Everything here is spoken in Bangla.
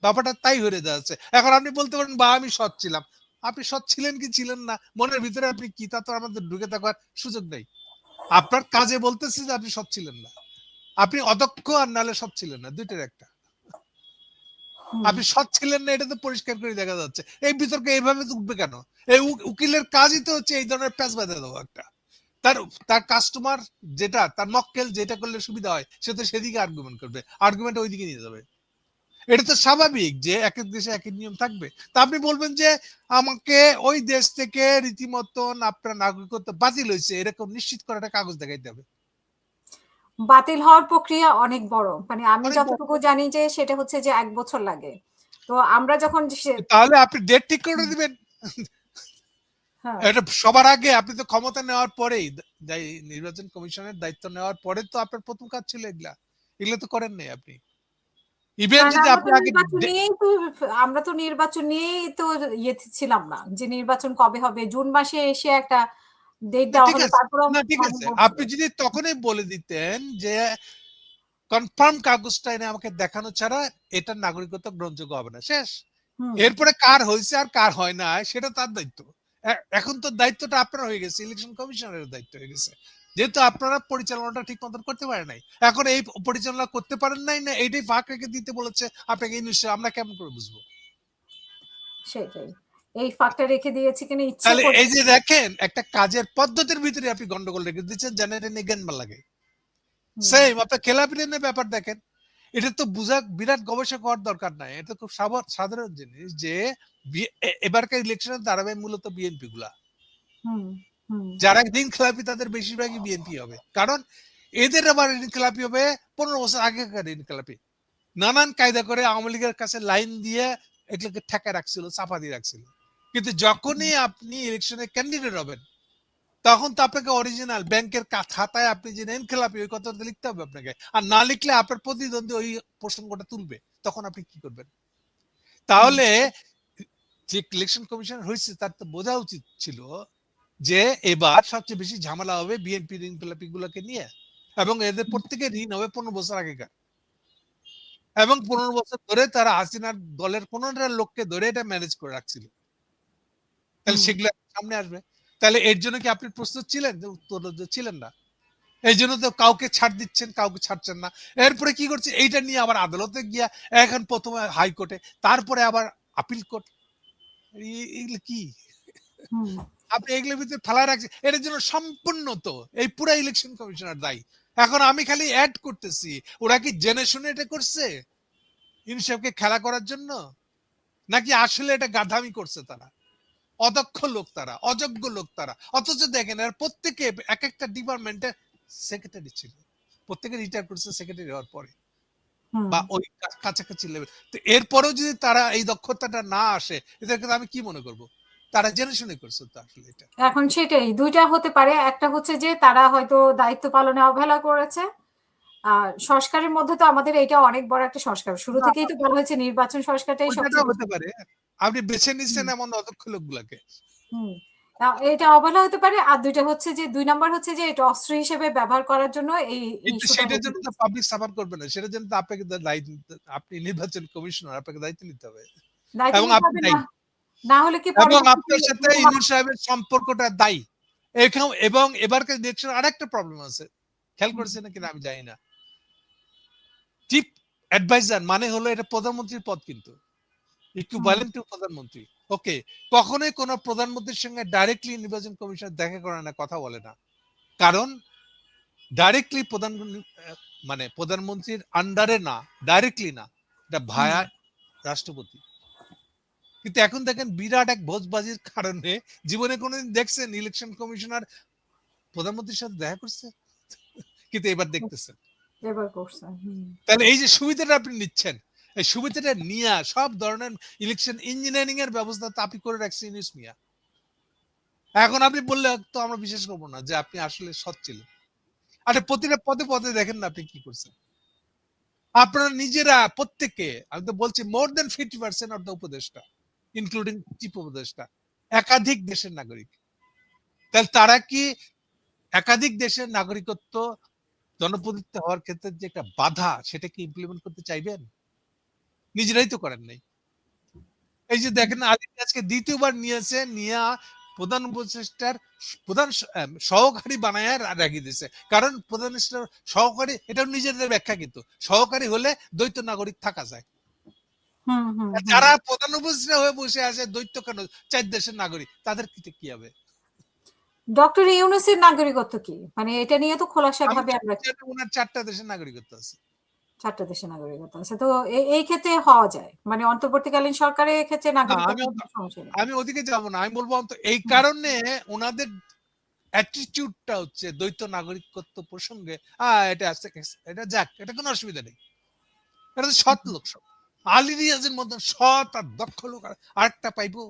ব্যাপারটা তাই হয়ে যাচ্ছে। এখন আপনি বলতে পারেন বা আমি সৎ ছিলাম। আপনি সৎ ছিলেন কি ছিলেন না, মনের ভিতরে আপনি কি তা তো আমাদের ঢুকে থাকার সুযোগ নেই। আপনার কাজে বলতেছি যে আপনি সৎ ছিলেন না। আপনি অদক্ষ আর নাহলে সৎ ছিলেন না, দুইটার একটা। আপনি সৎ ছিলেন না এটা তো পরিষ্কার করে দেখা যাচ্ছে। এই বিতর্ক এইভাবে উঠবে কেন? এই উকিলের কাজই তো হচ্ছে এই ধরনের প্যাঁচ বাঁধা দেওয়া একটা। তার তার কাস্টমার যেটা, তার মক্কেল যেটা করলে সুবিধা হয় সে তো সেদিকে আর্গুমেন্ট করবে, আর্গুমেন্ট ওইদিকে নিয়ে যাবে। এটা তো স্বাভাবিক যে এক এক দেশে এক এক নিয়ম থাকবে। তা আপনি বলবেন যে আমাকে ওই দেশ থেকে রীতিমতন আপনার নাগরিকত্ব বাতিল হয়েছে এরকম নিশ্চিত করে একটা কাগজ দেখাইতে হবে। বাতিল হওয়ার প্রক্রিয়া অনেক বড়, মানে আমি অনেক বড়। যতটুকু জানি যে সেটা হচ্ছে যে 1 বছর লাগে। তো আমরা যখন তাহলে আপনি ডেট ঠিক করে দিবেন। হ্যাঁ এটা সবার আগে আপনি তো ক্ষমতা নেওয়ার পরেই, নির্বাচন কমিশনের দায়িত্ব নেওয়ার পরে তো আপনার প্রথম কাজ ছিল এগুলা। এগুলো তো করেন নাই আপনি। ইভেন কারণ যদি আপনি আগে আমরা তো নির্বাচন নিয়েই তো ইয়ে ছিলাম না যে নির্বাচন কবে হবে, জুন মাসে এসে একটা ডেট না দেওয়া ঠিক হলো, আছে, তারপরে না ঠিক মানুষ আছে, বলছিল। আপনি যদি তখনই বলে দিতেন যে কনফার্ম কাগজটা এনে আমাকে দেখানো ছাড়া এটার নাগরিকত্ব গ্রহণযোগ্য হবে না, শেষ। হুম এরপরে কার হয়েছে আর কার হয় না সেটা তার দায়িত্ব। এখন তো দায়িত্বটা আপনার হয়ে গেছে, ইলেকশন কমিশনের দায়িত্ব হয়ে গেছে, যেহেতু আপনারা পরিচালনাটা ঠিক মতন করতে পারেন নাই। এখন এই পরিচালনা করতে পারেন নাই না এইটাই ফাঁক রেখে দিতে বলেছে আপনাকে, এই নিশ্চয় আমরা কেমন করে বুঝবো? সেটাই, এই ফাঁকটা রেখে দিয়েছি কিনা ইচ্ছে তাহলে করে। এই যে দেখেন একটা কাজের পদ্ধতির ভিতরে আপনি গন্ডগোল রেখে দিচ্ছেন, জানেন এটা নিয়ে জ্ঞান লাগে। হুম সেম আপনার খেলাপিনের ব্যাপার দেখেন। এটা তো বুঝা বিরাট গবেষক হওয়ার দরকার নাই, এটা খুব সাধারণ জিনিস যে এবারকার ইলেকশনে দাঁড়াবে মূলত বিএনপি গুলা। হুম হুম যারা ঋণ খেলাপি তাদের বেশিরভাগই বিএনপি হবে, কারণ এদের আবার ঋণ খেলাপি হবে 15 বছর আগেকার ঋণ খেলাপি। নানান কায়দা করে আওয়ামী লীগের কাছে লাইন দিয়ে এগুলোকে ঠেকা রাখছিল, চাপা দিয়ে রাখছিল। কিন্তু যখনই আপনি ইলেকশনে ক্যান্ডিডেট হবেন তখন তো আপনাকে অরিজিনাল ব্যাংকের খাতায় আপনি যে ঋণ খেলাপি ওই কথাটা লিখতে হবে আপনাকে, আর না লিখলে আপনার প্রতিদ্বন্দ্বী ওই প্রসঙ্গটা তুলবে, তখন আপনি কি করবেন? হুম তাহলে যে ইলেকশন কমিশন হয়েছে তার তো বোঝা উচিত ছিল যে এবার সবচেয়ে বেশি ঝামেলা হবে বিএনপি ঋণ খেলাপি গুলোকে নিয়ে, এবং এদের প্রত্যেকের ঋণ হবে 15 বছর আগেকার, এবং 15 বছর ধরে তারা হাসিনার দলের 15টা লোককে ধরে এটা ম্যানেজ করে রাখছিল। তাহলে হুম সেগুলো সামনে আসবে। তাহলে এর জন্য কি আপনি প্রস্তুত ছিলেন? যে উত্তর ছিলেন না। এই জন্য তো কাউকে ছাড় দিচ্ছেন, কাউকে ছাড়ছেন না। এরপরে কি করছে, এইটা নিয়ে আবার আদালতে গিয়া, এখন প্রথমে হাইকোর্টে, তারপরে আবার আপিল কোর্ট। এগুলো কি হুম আপনি এগুলোর ভিতরে ফেলা রাখছেন? এটার জন্য সম্পূর্ণ তো এই পুরা ইলেকশন কমিশনার দায়ী। এখন আমি খালি অ্যাড করতেছি, ওরা কি জেনে শুনে এটা করছে ইনসাফকে খেলা করার জন্য, নাকি আসলে এটা গাধামি করছে তারা? অদক্ষ লোক তারা, অযোগ্য লোক তারা। অথচ দেখেন এর প্রত্যেকে এক একটা ডিপার্টমেন্টে সেক্রেটারি ছিল, প্রত্যেকে রিটায়ার করছে সেক্রেটারি হওয়ার পরে হুম বা ওই কাছাকাছি লেভেল। তো এরপরেও যদি তারা এই দক্ষতাটা না আসে, এদেরকে আমি কি মনে করব? তারা জেনে শুনে করছে তো আসলে এটা। এখন সেটাই দুইটা হতে পারে, একটা হচ্ছে যে তারা হয়তো দায়িত্ব পালনে অবহেলা করেছে। আর সংস্কারের মধ্যে তো আমাদের এটা অনেক বড় একটা সংস্কার, শুরু না, থেকেই তো বলা হয়েছে নির্বাচন সংস্কারটাই ওইটাও সবচেয়ে বেশি। হতে পারে। আপনি বেছে হুম নিচ্ছেন এমন অদক্ষ লোকগুলাকে। হুম এটা অবহেলা হতে পারে, আর দুইটা হচ্ছে যে 2 নাম্বার হচ্ছে যে এটা অস্ত্র হিসেবে ব্যবহার করার জন্য এই কিন্তু ইস্যুটা সেটার রেখে জন্য তো দিয়েছে। পাবলিক সাফার করবে না, সেটার জন্য তো আপনাকে দায়িত্ব, আপনি নির্বাচন কমিশনার, আপনাকে দায়িত্ব নিতে হবে, দায়িত্ব এবং নিতে আপনি হবে না, দায়ী। না হলে কি এবং পরবর্তীতে আপনার সাথে ইউনূস সাহেবের সম্পর্কটা দায়ী। এবং এবারকার ইলেকশন আরেকটা প্রবলেম আছে, খেয়াল হুম, করেছেন কিনা আমি জানি না। চিফ অ্যাডভাইজার মানে হলো এটা প্রধানমন্ত্রীর পদ, কিন্তু হুম, ইকুইভ্যালেন্ট টু প্রধানমন্ত্রী। ওকে, কখনোই কোনো প্রধানমন্ত্রীর সঙ্গে ডাইরেক্টলি নির্বাচন কমিশন দেখা করে না, কথা বলে না। কারণ ডাইরেক্টলি মানে প্রধানমন্ত্রীর আন্ডারে না, ডাইরেক্টলি না, এটা হুম। ভায়া রাষ্ট্রপতি। কিন্তু এখন দেখেন বিরাট এক ভোজবাজির কারণে জীবনে কোনোদিন দেখছেন ইলেকশন কমিশনার প্রধানমন্ত্রীর সাথে দেখা করছে? কিন্তু এবার দেখতেছেন। এবার করছে। হুম তাহলে এই যে সুবিধাটা আপনি নিচ্ছেন, এই সুবিধাটা নিয়ে সব ধরনের ইলেকশন ইঞ্জিনিয়ারিং এর ব্যবস্থা তো আপনি করে রাখছেন ইউনূস মিয়া। এখন আপনি বললে তো আমরা বিশ্বাস করবো না যে আপনি আসলে সৎ ছিলেন। আরে প্রতিটা পদে পদে দেখেন না আপনি কি করছেন। আপনারা নিজেরা প্রত্যেকে, আমি তো বলছি মোর দেন 50% অফ দ্য উপদেষ্টা, ইনক্লুডিং চিফ উপদেষ্টা, একাধিক দেশের নাগরিক। তাহলে তারা কি একাধিক দেশের নাগরিকত্ব জনপ্রতিনিধি হওয়ার ক্ষেত্রে যে একটা বাধা, সেটা কি ইমপ্লিমেন্ট করতে চাইবেন? নিজেরাই তো করেন নাই। এই যে দেখেন আদিত্য আজকে দ্বিতীয়বার নিয়েছে, নিয়া প্রধান উপদেষ্টার প্রধান সহকারী বানায় রেখে দিয়েছে। কারণ প্রধান সহকারী, এটা নিজেদের ব্যাখ্যা, কিন্তু সহকারী হলে দ্বৈত নাগরিক থাকা যায়। হুম হুম হুম। যারা প্রধান উপদেষ্টা হয়ে বসে আছে দ্বৈত কেন, 4 দেশের নাগরিক, তাদের কি হবে? ডক্টর ইউনূসের নাগরিকত্ব কি? মানে এটা নিয়ে তো খোলাসা আমি ভাবে আমরা ওনার 4টা দেশের নাগরিকত্ব আছে। 4টা দেশের নাগরিকত্ব আছে। তো এই ক্ষেত্রে হওয়া যায়। মানে অন্তর্বর্তীকালীন সরকারের ক্ষেত্রে না, নাগরিকত্ব কোনো সমস্যা নেই। আমি ওদিকে যাব না। আমি বলবো এই হুম, কারণে ওনাদের অ্যাটিটিউডটা হচ্ছে দ্বৈত নাগরিকত্ব প্রসঙ্গে, এটা আছে, এটা যাক, এটা কোনো অসুবিধা নেই। এটা তো সৎ লোক সব। আলী রিয়াজের মতন সৎ আর দক্ষ লোক আরেকটা পাইবো?